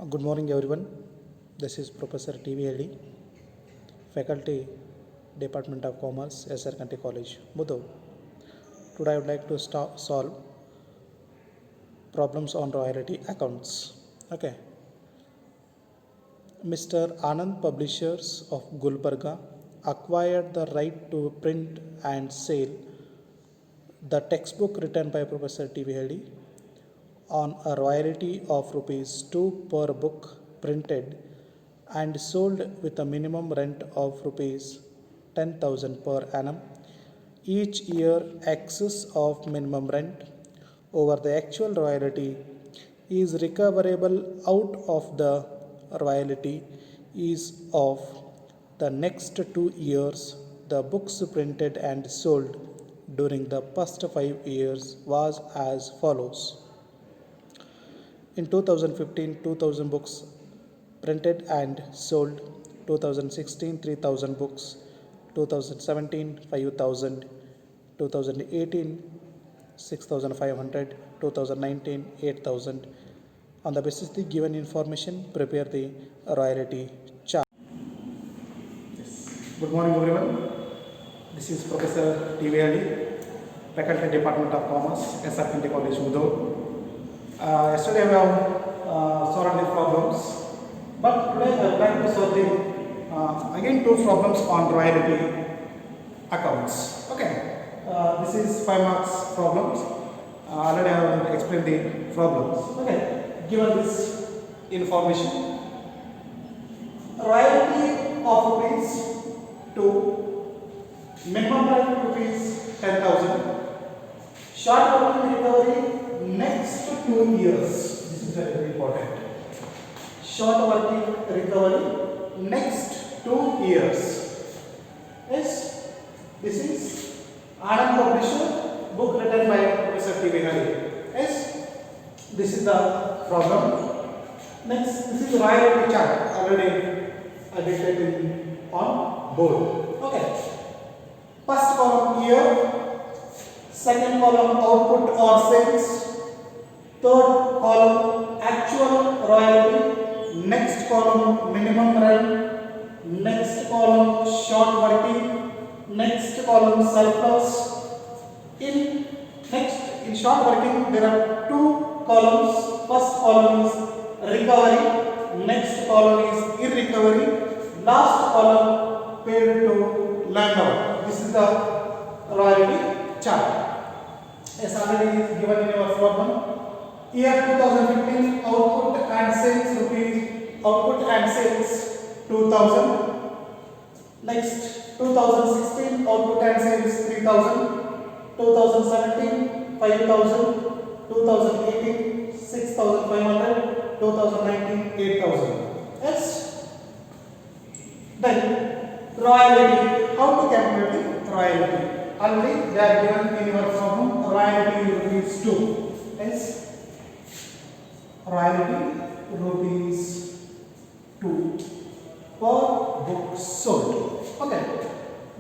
Good morning, everyone. This is Professor T.V. Eddy, Faculty, Department of Commerce, SR Kanti College, Mudho. Today, I would like to solve problems on royalty accounts. Okay. Mr. Anand Publishers of Gulbarga acquired the right to print and sell the textbook written by Professor T.V. Eddy on a royalty of rupees 2 per book printed and sold with a minimum rent of rupees 10,000 per annum each year. Excess of minimum rent over the actual royalty is recoverable out of the royalty is of the next 2 years. The books printed and sold during the first 5 years was as follows. In 2015, 2000 books printed and sold. 2016, 3000 books. 2017, 5000. 2018, 6500. 2019, 8000. On the basis of the given information, prepare the royalty chart. Good morning, everyone. This is Professor T.V. Eddy, Faculty, Department of Commerce, SR Kanti College, Mudho. Yesterday we have solved the problems, but today I would like to solve the again two problems on royalty accounts. Okay, this is 5 marks problems. Already I have explained the problems. Okay, given this information, royalty of rupees 2, minimum rent rupees 10,000, short working recovery next 2 years. This is very, very important. Short working recovery next 2 years. Yes, this is Anand Publisher, book written by Professor T.V. Eddy. Yes, this is the problem. Next, this is royalty chart. Already I dictated on board. Okay. First column year, second column output or sales, third column actual royalty, next column minimum rent, next column short working, next column surplus. In short working there are two columns. First column is recovery, next column is irrecovery, last column paid to landlord. This is the royalty chart. As already is given in your problem. Year 2015 output and sales rupees, output and sales 2000. Next 2016 output and sales 3000. 2017 5000. 2018 6500. 2019 8000. Yes. Then royalty. How to calculate the royalty? Already they are given in your problem. Royalty rupees 2. Yes. Royalty rupees 2 per book sold. Okay.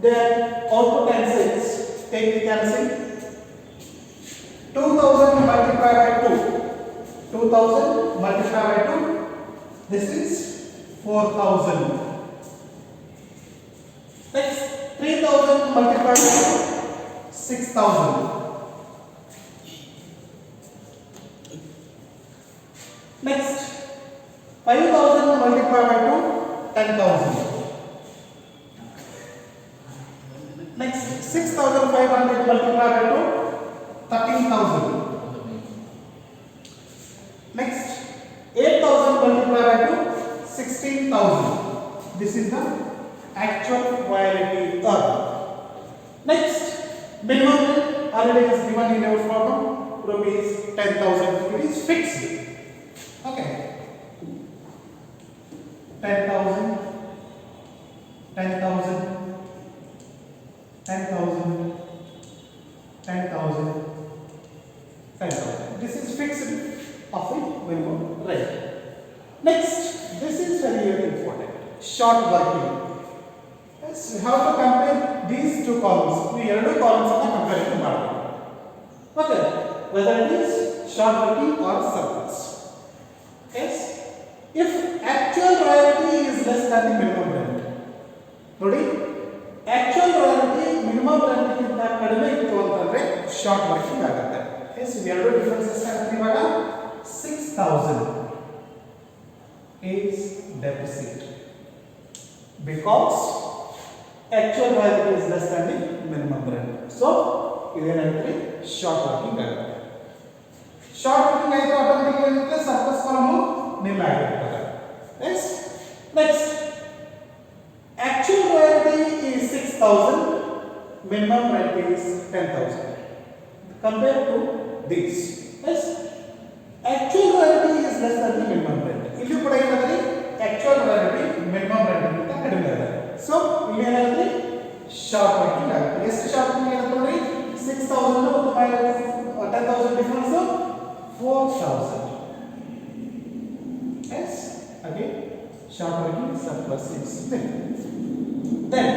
Then output and sales. Take the cancel. 2000 multiplied by 2. 2000 multiplied by 2. This is 4000. Next, 3000 multiplied by 6000. Next, 5000 multiplied by 2, 10,000. Next, 6500 multiplied by 2, 13,000. Next, 8,000 multiplied by 2, 16,000. This is the actual royalty earned. Next, minimum rent already is given in our problem, rupees 10,000. It is fixed. Okay. 10,000, 10,000, 10,000, 10,000, 10,000. This is fixed of the minimum rent. Next, this is very, very important. Short working. Yes, we have to compare these two columns. We have two columns of the comparison market. Okay, whether it is short working or surplus. Yes, than the minimum rent. ನೋಡಿ actual royalty minimum ರೆಂಟ್ಗಿಂತ ಕಡಿಮೆ ಇತ್ತು ಅಂತಂದ್ರೆ short working ಆಗುತ್ತೆ. S ಎರಡು differences ಆಗುತ್ತೆ. ಇವಾಗ 6000 is deficit because actual royalty is less than the minimum rent. So ಇದೇನಾಗುತ್ತೆ short working ಆಗುತ್ತೆ. ಶಾರ್ಟ್ ವರ್ಕಿಂಗ್ ಆಯಿತು ಆಟೋಮೆಟಿಕ್ ಏನಾಗುತ್ತೆ ಸರ್ಪ್ಲಸ್ ಕಾಲಮ್ ನಿಲ್ ಆಗಿರ್ತದೆ. Yes next actual royalty is 6000, minimum rent is 10000 compared to this. Yes, actual royalty is less than the minimum rent. ಇಲ್ಲಿ ಕೂಡ ಏನಾದ್ರೆ actual royalty minimum rent ಗಿಂತ ಕಡಿಮೆ ಇದೆ. ಸೊ ಇಲ್ಲಿ ಏನಾಗುತ್ತೆ ಶಾರ್ಟ್ ವರ್ಕಿಂಗ್ ಆಗುತ್ತೆ. ಎಷ್ಟು ಶಾರ್ಟ್ ವರ್ಕಿಂಗ್ ಆಗುತ್ತೆ ನೋಡಿ 6000 ಮತ್ತು 10000 difference 4000. Yes, again short working surplus is nil. Then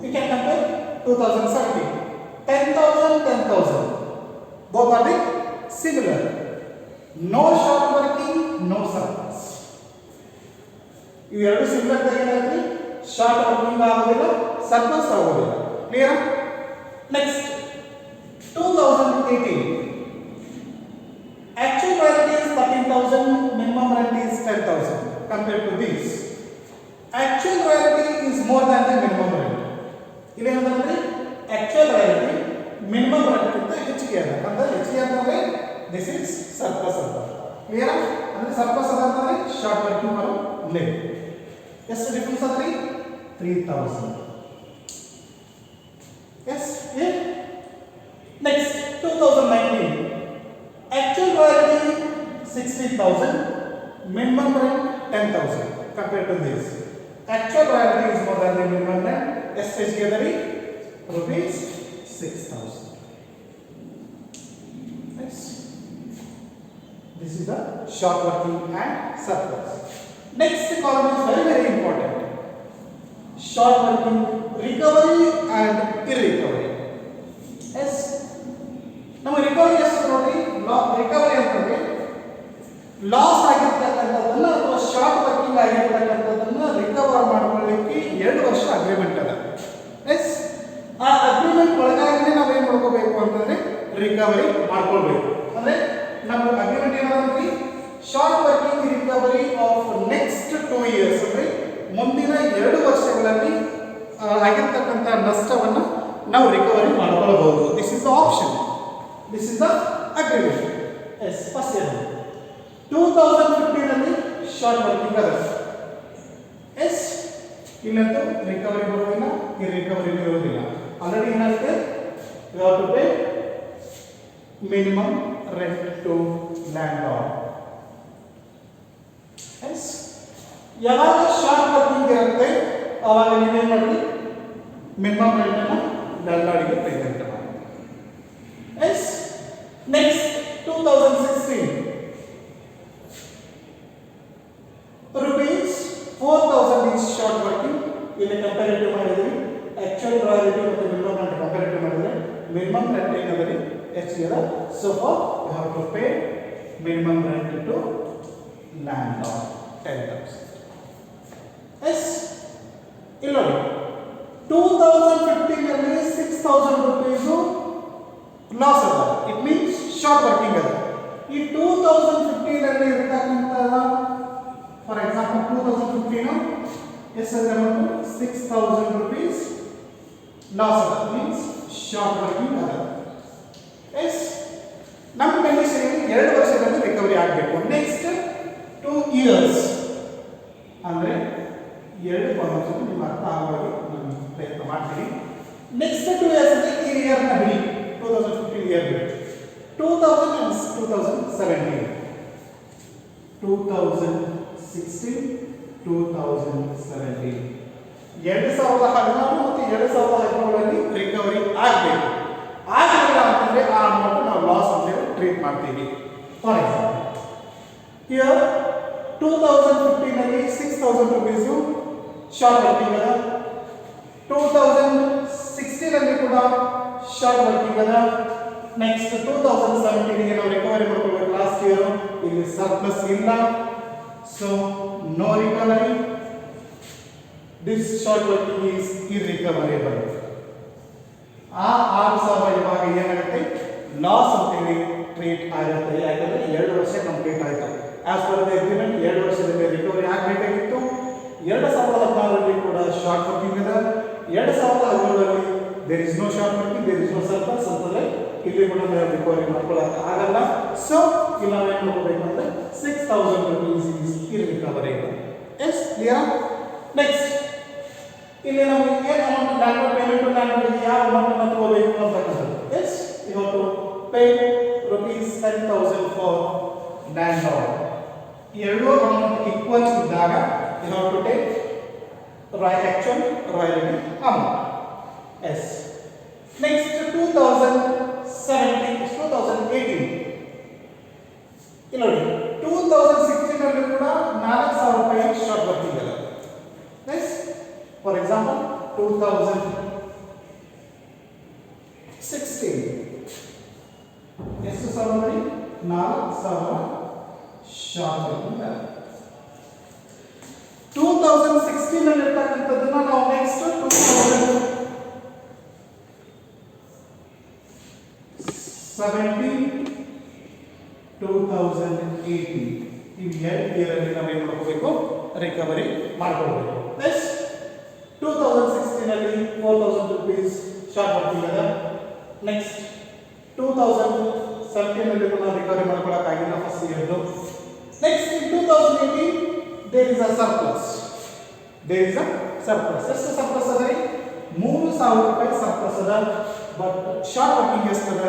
we can compare 2017. 10,000. Both are similar. No short working, no surplus. ಇವೆರಡು ಸಿಮಿಲರ್ ತೆಗೆದಾದ್ರೆ ಶಾರ್ಟ್ ವರ್ಕಿಂಗ್ ಆಗೋದಿಲ್ಲ, ಸರ್ಪ್ಲಸ್ ಆಗೋದಿಲ್ಲ. Clear? Next 2018. Actual royalty is 13,000, minimum rent is 10,000 compared to this. Actual royalty is more than the minimum rent. ಇಲ್ಲಿ ಏನಂದ್ರೆ actual royalty minimum rent ಗಿಂತ ಹೆಚ್ಚಿಗೆ ಇದೆ. ಅಂದ್ರೆ ಹೆಚ್ಚಿಗೆ ಅಂತಂದ್ರೆ this is surplus ಅಂತ. ಕ್ಲಿಯರ್? ಅಂದ್ರೆ surplus ಅಂತಂದ್ರೆ ಶಾರ್ಟ್ ವರ್ಕಿಂಗ್ ಬರೋ ಲೆಗ್. ಎಷ್ಟು ಡಿಫರೆನ್ಸ್ ಅಂದ್ರೆ 3000. Yes here. Next 2019. Actual royalty 60,000, minimum rent 10,000 compared to this. Actual royalty is more than the minimum rent. Estate gathering rupees 6,000. Yes. This is the short working and surplus. Next column is very important. Short working recovery and irrecovery. Yes. ನಮ್ಮ recovery ಎಷ್ಟು ನೋಡಿ recovery ಅಂತಂದ್ರೆ loss ಆಗಿರ್ತಕ್ಕಂಥದ್ದನ್ನ ಅಥವಾ short working ಆಗಿರ್ತಕ್ಕಂಥದ್ದನ್ನ recover ಮಾಡ್ಕೊಳ್ಳಿಕ್ಕೆ 2 ವರ್ಷ agreement ಅದ. S ಆ agreement ಒಳಗಾಗಿನೇ ನಾವು ಏನು ಮಾಡ್ಕೋಬೇಕು ಅಂತಂದ್ರೆ ರಿಕವರಿ ಮಾಡ್ಕೊಳ್ಬೇಕು. ಅಂದ್ರೆ ನಮ್ಮ ಅಗ್ರಿಮೆಂಟ್ ಏನಂದ್ರೆ short working recovery of next 2 years ಅಂದ್ರೆ ಮುಂದಿನ 2 ವರ್ಷಗಳಲ್ಲಿ ಆಗಿರ್ತಕ್ಕಂಥ ನಷ್ಟವನ್ನು ನಾವು ರಿಕವರಿ ಮಾಡ್ಕೊಳ್ಳಬಹುದು. This is the option. This is the agreement. Yes, first year. 2015 ಅಲ್ಲಿ ಶಾರ್ಟ್ ವರ್ಕಿಂಗ್ ಅದ. ಎಸ್ ಇಲ್ಲಂತೂ ರಿಕವರಿ ಬರೋದಿಲ್ಲ, ಈ ರಿಕವರಿ ಇರೋದಿಲ್ಲ. ಆಲ್ರೆಡಿ ಏನಾಗುತ್ತೆ you have to pay minimum rent to landlord. Yes ಯಾವಾಗ ಶಾರ್ಟ್ ವರ್ಕಿಂಗ್ ಇರುತ್ತೆ ಆವಾಗ ನೀವೇನು ಮಾಡಿ ಮಿನಿಮಮ್ ರೆಂಟ್ ಅನ್ನು ಲ್ಯಾಂಡ್ ಲಾರ್ಡ್ಗೆ ಪೇಮೆಂಟ್ ಮಾಡಿ. S next 2016 rupees 4,000 is short working. ಇಲ್ಲಿ ಕಂಪ್ಯಾರಿಟಿವ್ ಮಾಡಿದ್ವಿ ಆಕ್ಚುಯಲ್ ರಾಯಲ್ಟಿ ಮತ್ತು ಮಿನಿಮಮ್ ರೆಂಟ್ ಕಂಪ್ಯಾರಿಟಿವ್ ಮಾಡಿದ್ರೆ ಮಿನಿಮಮ್ ರೆಂಟ್ ಏನದರಿ ಹೆಚ್ಚಿಗೆ. So for you have to pay minimum rent to landlord 10,000. Yes ಇಲ್ಲ ನೋಡಿ 2015 ಅಲ್ಲಿ 6,000 rupees ಲಾಸ್ ಅದ. ಇಟ್ ಮೀನ್ಸ್ ಶಾರ್ಟ್ ವರ್ಕಿಂಗ್ ಅದ. ಈ 2015 ಅಲ್ಲಿ ಇರತಕ್ಕಂತ ಫಾರ್ ಎಕ್ಸಾಂಪಲ್ 2015 ಎಷ್ಟು ಅಂದ್ರೆ 6,000 rupees ಲಾಸ್ ಅದ. ಮೀನ್ಸ್ ಶಾರ್ಟ್ ವರ್ಕಿಂಗ್ ಅದ. ಎಸ್ ನಮ್ಮ ಕಂಡೀಷನ್ 2 ವರ್ಷದಲ್ಲಿ ರಿಕವರಿ ಆಗಬೇಕು. ನೆಕ್ಸ್ಟ್ 2 years ಅಂದ್ರೆ 2 ವರ್ಷದಲ್ಲಿ ನಿಮ್ಮ ಅರ್ಥ ಆಗುವಾಗ ನಾನು ಪ್ರಯತ್ನ ಮಾಡ್ತೀನಿ. ನೆಕ್ಸ್ಟ್ 2 years ಅಂದ್ರೆ ಈ ಇಯರ್ ನ ಬಿಡಿ 2015 year bill. 2000 and 2017. 2016, 2017. 2016 ಮತ್ತು 2017 ರಿಕವರಿ ಆಗಬೇಕು. ಆಗಲಿಲ್ಲ ಅಂತಂದ್ರೆ ಆ ಅಮೌಂಟ್ ನಾವು ಲಾಸ್ ಅಂತ ಟ್ರೀಟ್ ಮಾಡ್ತೀವಿ. ಫಾರ್ ಎಕ್ಸಾಂಪಲ್ ಹಿಯರ್ 2015 ಅಲ್ಲಿ 6,000 rupees ಶಾರ್ಟ್ ವರ್ಕಿಂಗ್ ಅದ. 2016 ಅಲ್ಲಿ ಕೂಡ ಶಾರ್ಟ್ ವರ್ಕಿಂಗ್ ಅದ. ನೆಕ್ಸ್ಟ್ 2017 ಗೆ ನಾವು ರಿಕವರಿ ಮಾಡ್ಕೊಳ್ಬೇಕು. ಲಾಸ್ಟ್ ಇಯರ್ ಇಲ್ಲಿ ಸರ್ಪ್ಲಸ್ ಇಲ್ಲ. So no recovery. This short working is irrecoverable. ಆ 6,000 ಇವಾಗ ಏನಾಗುತ್ತೆ ಲಾಸ್ ಅಂತೇಳಿ ಟ್ರೀಟ್ ಆಗುತ್ತೆ. ಯಾಕಂದ್ರೆ 2 ವರ್ಷ ಕಂಪ್ಲೀಟ್ ಆಯ್ತು. ಆಸ್ ಪರ್ ದ ಅಗ್ರಿಮೆಂಟ್ 2 ವರ್ಷದಲ್ಲಿ ರಿಕವರಿ ಆಗಬೇಕಾಗಿತ್ತು. 2016ರಲ್ಲಿ ಕೂಡ ಶಾರ್ಟ್ ವರ್ಕಿಂಗ್ ಇದೆ. 2017ರಲ್ಲಿ there is no short working, there is no surplus ಅಂತಂದ್ರೆ ಇಲ್ಲಿ ಕೂಡ ನಾವು ರಿಕವರಿ ಮಾಡ್ಕೊಳ್ಳೋಕೆ ಆಗಲ್ಲ. ಸೊ ಇಲ್ಲಿ ನಾವು ಏನು ಮಾಡಬೇಕು ಅಂದ್ರೆ 6,000 rupees is irrecoverable. Yes clear? Next ಇಲ್ಲಿ ನಮಗೆ ಏನು ಅಮೌಂಟ್ ಲ್ಯಾಂಡ್ ಪೇಮೆಂಟ್ ಲ್ಯಾಂಡ್ ಯಾವ ಅಮೌಂಟ್ ಅನ್ನು ತಗೋಬೇಕು ಅಂತಕ್ಕಂಥದ್ದು. Yes you have to pay rupees 10,000 for landlord. ಎರಡು ಅಮೌಂಟ್ ಈಕ್ವಲ್ ಇದ್ದಾಗ you have to take actual royalty amount. Yes next 2018 ಇಲ್ಲಿ ನೋಡಿ 2016 ಅಲ್ಲಿ ಕೂಡ 4,000 ರೂಪಾಯಿ ಶಾರ್ಟ್ ವರ್ಕಿಂಗ್ ಇದೆ. ಎಸ್ ಫಾರ್ ಎಕ್ಸಾಂಪಲ್ 2016 ಎಷ್ಟು ಸಾವಿರ ನೋಡಿ 4,000 ಶಾರ್ಟ್ ವರ್ಕಿಂಗ್ ಇದೆ. 2016 ಅಲ್ಲಿ ಇರ್ತಕ್ಕಂಥದ್ದನ್ನ ನಾವು ನೆಕ್ಸ್ಟ್ 2017 2018 ಈ 2 ಇಯರ್ ಅಲ್ಲಿ ನಾವು ಏನು ಮಾಡಬೇಕು ರಿಕವರಿ ಮಾಡ್ಕೊಳ್ಬೇಕು. ನೆಕ್ಸ್ಟ್ 2016 ಅಲ್ಲಿ 4,000 ರೂಪೀಸ್ ಶಾರ್ಟ್ ವರ್ಕಿಂಗ್ ಇದೆ. ನೆಕ್ಸ್ಟ್ 2017 ಅಲ್ಲಿ ಕೂಡ ರಿಕವರಿ ಮಾಡ್ಕೊಳ್ಳೋಕ್ಕಾಗಿಲ್ಲ ಫಸ್ಟ್ ಇಯರ್ದು. Next in 2018 there is a surplus. There is a surplus. ಎಷ್ಟು ಸರ್ಪ್ಲಸ್ ಅದ ರೀ 3,000 ರೂಪಾಯಿ ಸರ್ಪ್ಲಸ್ ಅದ. ಬಟ್ ಶಾರ್ಟ್ ವರ್ಕಿಂಗ್ ಎಷ್ಟು ಅದ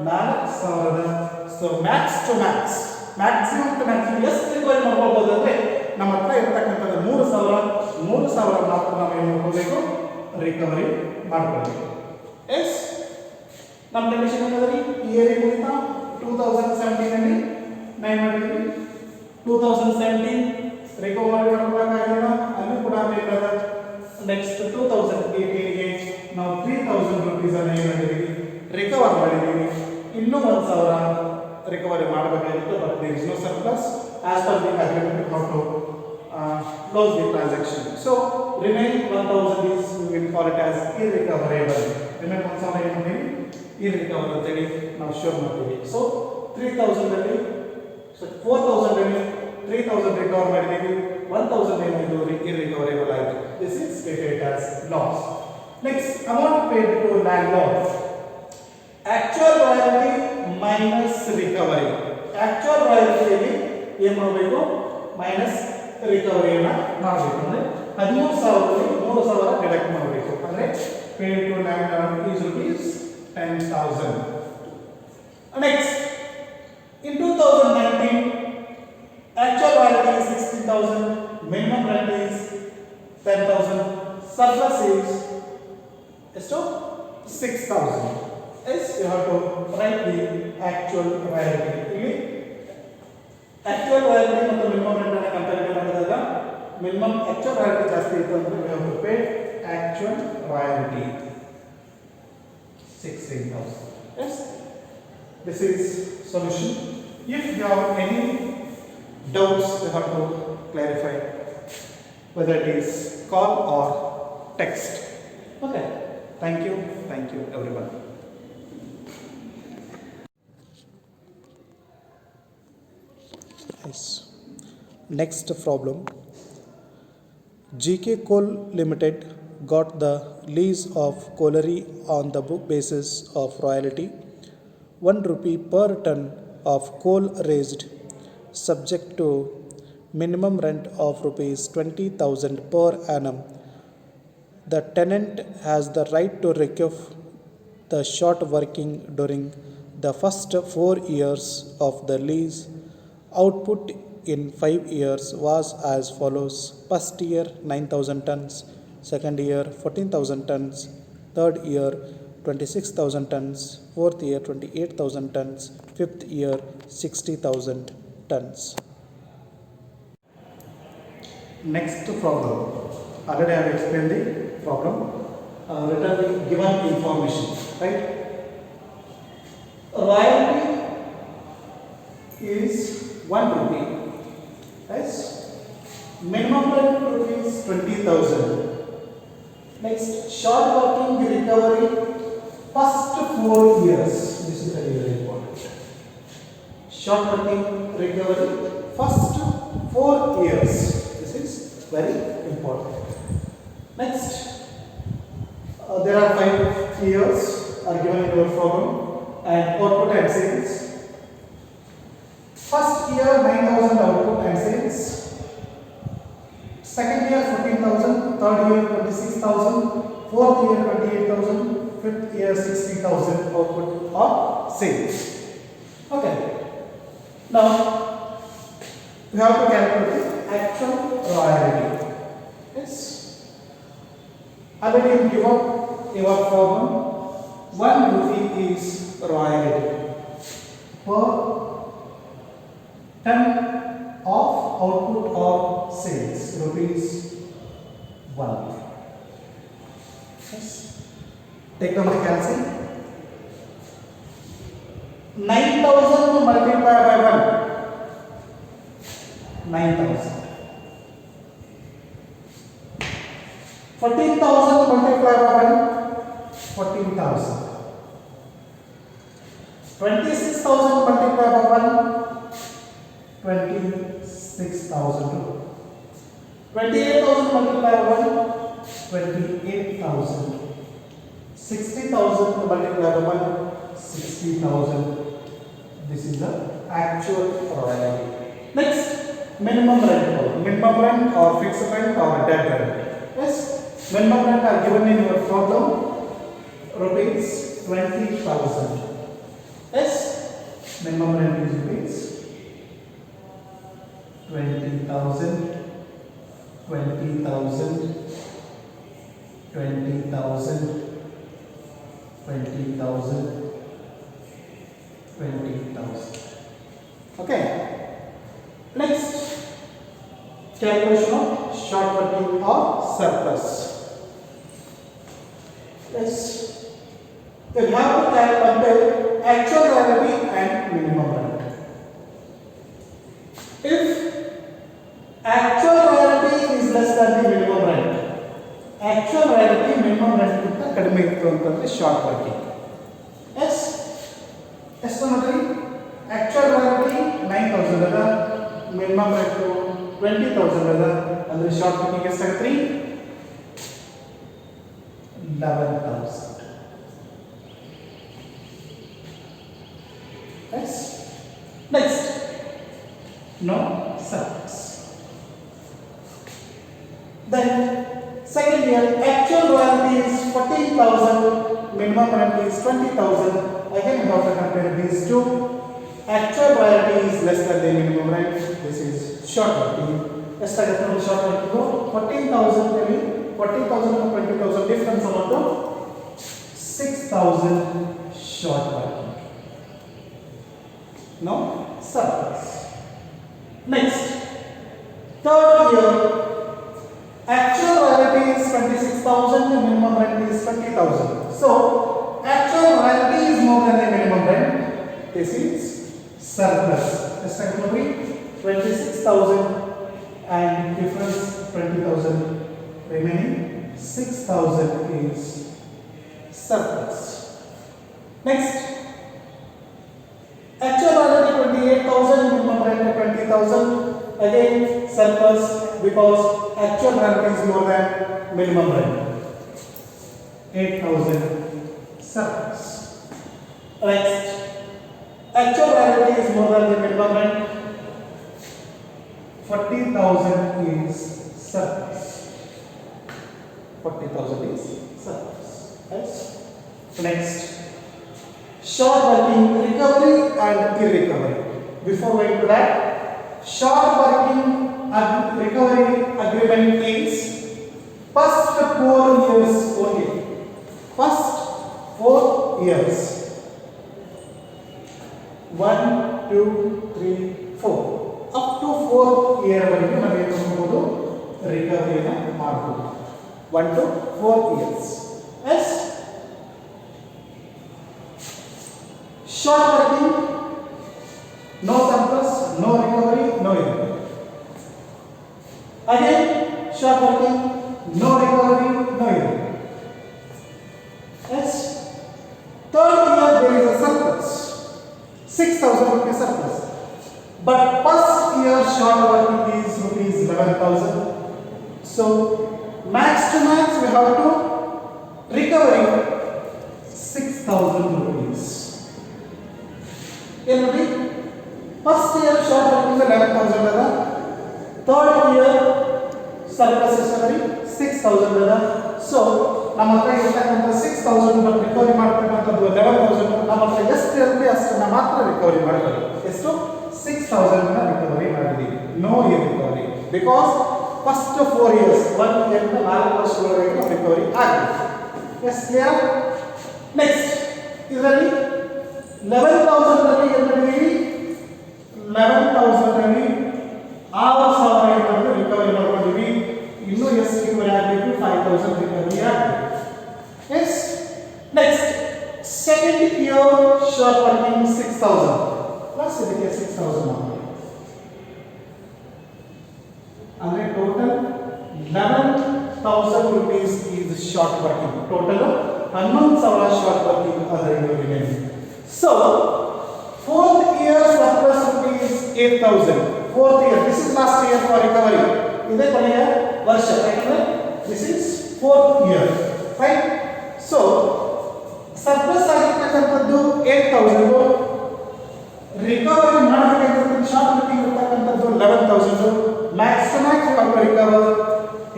4,000. So max to max maximum to maximum ಎಷ್ಟು ರಿಕವರಿ ಮಾಡ್ಕೊಳ್ಬೋದು ಅಂದರೆ ನಮ್ಮ ಹತ್ರ ಇರ್ತಕ್ಕಂಥದ್ದು 3,000 ಮಾತ್ರ ನಾವು ಏನು ಮಾಡ್ಕೋಬೇಕು ರಿಕವರಿ ಮಾಡ್ಕೊಳ್ಬೇಕು. ಎಸ್ ನಮ್ಮ ಕಂಡೀಷನ್ ಏನದ ರೀ ಈ ಇಯರ್ ಮುಗಿತಾ 2017 ಅಲ್ಲಿ ನಾವು ಮಾಡಿದ್ವಿ 2017 ರಿಕವರಿ ಮಾಡಬೇಕಾಗಿಲ್ಲ ಅಲ್ಲಿ ಕೂಡ ಬೇಕಾದ. ನೆಕ್ಸ್ಟ್ 2018ಗೆ ನಾವು 3,000 ರೂಪೀಸ್ ಅನ್ನು ಏನು ಮಾಡಿದ್ದೀವಿ ರಿಕವರ್ ಮಾಡಿದ್ದೀವಿ. ಇನ್ನೂ 1,000 ರಿಕವರಿ ಮಾಡಬೇಕಾಗಿತ್ತು. But there is no surplus as per the agreement how to close the transaction. So remain 1,000 is we will call it as irrecoverable. Remain 1,000 ಏನು ಮಾಡ್ತೀವಿ irrecoverable ಅಂತೇಳಿ ನಾವು ಶೋರ್ ಮಾಡ್ತೀವಿ. ಸೊ 3,000 ಅಲ್ಲಿ 4,000 ಅಲ್ಲಿ 3,000 ರಿಕವರ್ ಮಾಡಿದ್ದೀವಿ. 1,000 ಏನಾಯಿತು irrecoverable ಆಯಿತು. This is stated as loss. Next amount paid to landlord. Actual royalty minus recovery. Actual ರಾಯಲ್ಟಿಯಲ್ಲಿ ಏನು ಮಾಡಬೇಕು ಮೈನಸ್ ರಿಕವರಿಯನ್ನು ಮಾಡಬೇಕು. ಅಂದರೆ 13,000ರಲ್ಲಿ 3,000 ಡಿಡಕ್ಟ್ ಮಾಡಬೇಕು. ಅಂದರೆ paid to landlord is rupees 10,000. Next in 2019 actual royalty is 16,000, minimum rent is 10,000, surplus is 6,000. Yes, you have to write the actual royalty. ಇಲ್ಲಿ actual royalty ಮತ್ತು minimum rent ಅನ್ನು ಕಂಪೇರ್ ಮಾಡಿದಾಗ minimum actual royalty ಜಾಸ್ತಿ ಇತ್ತು ಅಂದ್ರೆ you have to pay actual royalty 16,000. Yes, this is solution. If you have any doubts, you have to clarify whether it is call or text. Okay, thank you everyone. Yes. Next problem. GK Coal Limited got the lease of colliery on the book basis of royalty 1 rupee per ton of coal raised, subject to minimum rent of rupees 20,000 per annum. The tenant has the right to recover the short working during the first 4 years of the lease. Output in 5 years was as follows: first year 9,000 tons, second year 14,000 tons, third year 26,000 tons, fourth year 28,000 tons, fifth year 60,000 tons. Next problem. Already I have explained the problem. Return the given information. Right? Royalty is 1 rupee. Yes. minimum rent rupees 20,000. Next, short working recovery first 4 years. This is very very important. Short working recovery first 4 years. This is very important. Next, there are 5 years are given in your problem and output and sales. First year 9,000 output and sales. Second year 14,000. Third year 26,000. Fourth year 28,000. Fifth year 60,000 output or sales. Okay. Now we have to calculate the actual royalty. Yes. Already given your problem. 1 rupee is royalty per ton of output or sales. Rupees 1. Yes. Take down the calculation. 9,000 multiplied by 1. 9,000. 14,000 multiplied by 1. 14,000. 26,000 multiplied by 1. 26,000. 28,000 multiplied by 1. 28,000. 60,000 multiplied by 1. 60,000. This is the actual royalty. Next, minimum rent. Minimum rent or fixed rent or dead rent. Yes, minimum rent are given in your problem. Rupees 20,000. Yes, minimum rent is rupees 20,000. 20,000. 20,000. 20,000. 20,000. Okay. Next, calculation of short working or surplus. Yes. You have to compare actual royalty and minimum rent. If actual royalty is less than the minimum rent, actual royalty minimum rent ಗಿಂತ ಕಡಿಮೆ ಇತ್ತು ಅಂತಂದ್ರೆ short working. S ಎಷ್ಟು ನೋಡ್ರಿ, actual royalty 9,000 ಅದ, minimum rate 20,000 ಅದ, ಅಂದ್ರೆ short working ಎಷ್ಟಾಗುತ್ತೆ? 11,000. Yes next, no service. Then second year actual royalty is 14,000, minimum rent is 20,000. Again you have to compare these two. Actual royalty is less than the minimum rent. This is short working. ಎಷ್ಟಾಗುತ್ತೆ ನೋಡಿ short working? 14,000 ಅಲ್ಲಿ 14,000 and 20,000 difference ಅನ್ನೋದು 6,000 short working. No surplus. Next, third year actual royalty is 26,000, the minimum rent is 20,000. So, actual royalty is more than the minimum rent. This is surplus. This time will be 26,000 and difference 20,000. Remaining 6,000 is surplus. Next, actual royalty 28,000, minimum rent 20,000. Again surplus because actual rent is more than minimum rent. 8,000 surplus. Next, actual royalty is more than the minimum rent. 40,000 is surplus. 40,000 is surplus. Yes. Next, short working recovery and irrecovery. Before going to that, short working recovery agreement is first 4 years only. First 4 years. 1, 2, 3, 4. Up to 4th year ವರೆಗೆ ನಾವು ಏನು ಮಾಡಬಹುದು, ರಿಕವರಿನ ಮಾಡಬಹುದು. 1 to 4 years. Yes. Short working, no surplus, no recovery, no irrecovery. Again short working, no recovery, no yield. Yes. Third year there is a surplus, 6,000 rupees surplus. But first year short working is rupees 11,000. So max to max we have to recovery 6,000 rupees. Anyway, first year short working is 11,000 lada. Third year surplus is 6,000 lada. So ನಮ್ಮ ಹತ್ರ ಇರ್ತಕ್ಕಂಥ 6,000 recovery ಮಾಡ್ತಕ್ಕಂಥದ್ದು 11,000 ನಮ್ಮ ಹತ್ರ ಎಷ್ಟು ಇರುತ್ತೆ ಅಷ್ಟನ್ನ ಮಾತ್ರ ರಿಕವರಿ ಮಾಡಬೇಕು. ಎಷ್ಟು 6,000 ನ ರಿಕವರಿ ಮಾಡಿದೀವಿ. No year recovery because first 4 years 1 year 4 ವರ್ಷಗಳವರೆಗೆ ರಿಕವರಿ ಆಗಿದೆ. S clear. ನೆಕ್ಸ್ಟ್ ಇದರಲ್ಲಿ 11,000 ರಲ್ಲಿ ಏನು ಮಾಡಿದೀವಿ? 11,000 ರಲ್ಲಿ 6,000 ರಿಕವರಿ ಮಾಡ್ಕೊಂಡಿವಿ. ಇನ್ನು ಎಷ್ಟು ರಿಕವರಿ ಆಗಬೇಕು? 5,000 ರಿಕವರಿ ಆಗಬೇಕು. Yes next second year short working 6,000 plus ಇದಕ್ಕೆ 6,000 ಮಾಡಿ ಅಂದ್ರೆ total 11,000 rupees is short working. Total 11,000 short working ಅದರಿಂದ remaining. So fourth year surplus rupees 8,000. Fourth year, this is last year for recovery. ಇದೇ ಕೊನೆಯ ವರ್ಷ, ಯಾಕಂದ್ರೆ this is fourth year, right? So surplus ಆಗಿರ್ತಕ್ಕಂಥದ್ದು 8,000, recovery ಮಾಡಬೇಕಾಗಿರ್ತಕ್ಕಂಥ short working ಇರ್ತಕ್ಕಂಥದ್ದು 11,000, max to max we have to recover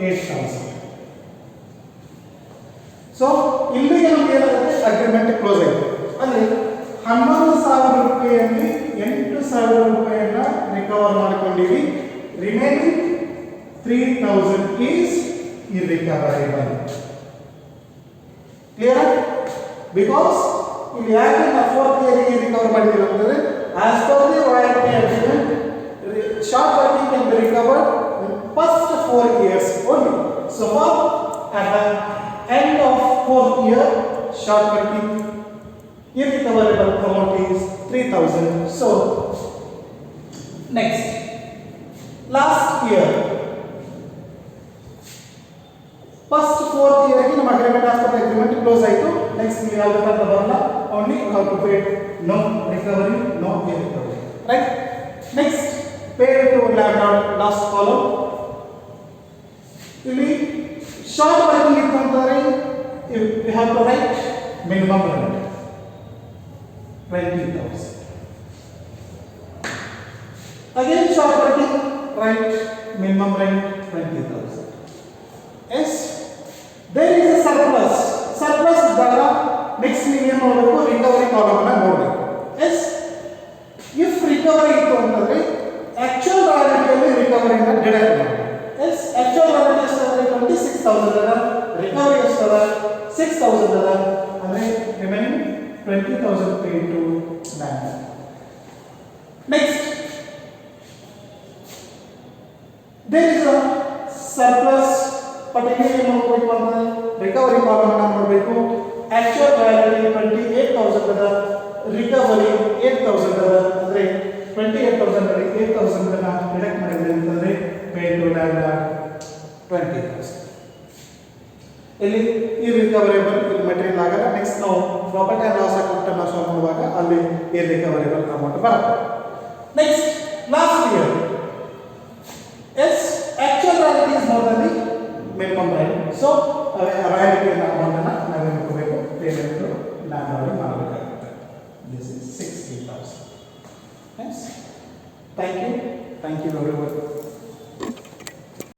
8,000. So ಇಲ್ಲಿಗೆ ನಮಗೆ ಏನಾಗುತ್ತೆ? Agreement close ಆಯಿತು. ಅಂದರೆ 11,000 ರೂಪಾಯಿಯಲ್ಲಿ 8,000 ರೂಪಾಯಿಯನ್ನ ರಿಕವರ್ ಮಾಡ್ಕೊಂಡಿವಿ. Remaining 3,000 is irrecoverable. Clear? Because ಇಲ್ಲಿ ಯಾಕೆ ನಾವು ಫೋರ್ತ್ ಇಯರ್ಗೆ ರಿಕವರ್ ಮಾಡಿದ್ದೀವಿ ಅಂತಂದ್ರೆ as per the royalty agreement short working can be recovered in first 4 years only. So far at the end of 4th year short working irrecoverable amount is 3,000. So next last year first 4th year ಗೆ ನಮ್ಮ agreement as per the agreement close ಆಯಿತು. Next ನೀವು ಯಾವ್ದು ಅಂತ ಬರಲ್ಲ, only how to pay, no recovery, no irrecovery, right? Next pay to landlord, last column. ಇಲ್ಲಿ short working ಇತ್ತು ಅಂತಂದ್ರೆ we have to write minimum rent 20,000. Again short working write minimum rent 20,000. Yes there is a surplus. Surplus ಇದ್ದಾಗ next ನೀವು ಏನು ಮಾಡಬೇಕು? Recovery column ಅನ್ನ ನೋಡಬೇಕು. S if recovery ಇತ್ತು ಅಂತಂದ್ರೆ ಆಕ್ಚುಯಲ್ ರಾಯಲ್ಟಿಯಲ್ಲಿ ರಿಕವರಿನ ಡಿಡಕ್ಟ್ ಮಾಡಿ. ಎಸ್ ಆಕ್ಚುಯಲ್ ರಾಯಲ್ಟಿ ಎಷ್ಟಾದ್ರೆ 26,000 ಅದ, ರಿಕವರಿ ಎಷ್ಟದ 6,000 ಅದ, ಅಂದ್ರೆ remaining 20,000 pay to land. Next there is a surplus. But ಇಲ್ಲಿ ಏನು ಮಾಡಬೇಕು ಅಂದ್ರೆ ರಿಕವರಿ ಕಾಲಮ್ ಅನ್ನ ನೋಡಬೇಕು. ಆಕ್ಚುಯಲ್ ರಾಯಲ್ಟಿ 28,000 ಅದ, ರಿಕವರಿ 8,000 ಅದ, ಅಂದ್ರೆ 28,000 ರಲ್ಲಿ 8,000 ಅನ್ನ ಡಿಡಕ್ಟ್ ಮಾಡಿದ್ರೆ ಅಂತಂದ್ರೆ ಪೇ ಟು ಲ್ಯಾಂಡ್ 20,000. ಇಲ್ಲಿ ಈ ರಿಕವರೇಬಲ್ ಮೆಟೀರಿಯಲ್ ಆಗಲ್ಲ. ನೆಕ್ಸ್ಟ್ ನಾವು ಪ್ರಾಪರ್ಟಿ ಅಂಡ್ ಲಾಸ್ ಅಕೌಂಟ್ ಅನ್ನು ಸಾಲ್ವ್ ಮಾಡುವಾಗ ಅಲ್ಲಿ ಈ ರಿಕವರೇಬಲ್ ಅಮೌಂಟ್ ಬರುತ್ತೆ. Next last year as actual royalty is more than the minimum right. So royalty amount ಅನ್ನ ನಾವೇನು ಕೊಡಬೇಕು? ಪೇಮೆಂಟ್ ಲ್ಯಾಂಡ್ ಲಾರ್ಡ್ ಮಾಡಬೇಕಾಗುತ್ತೆ. This is 60,000. Yes. Thank you. Thank you very much.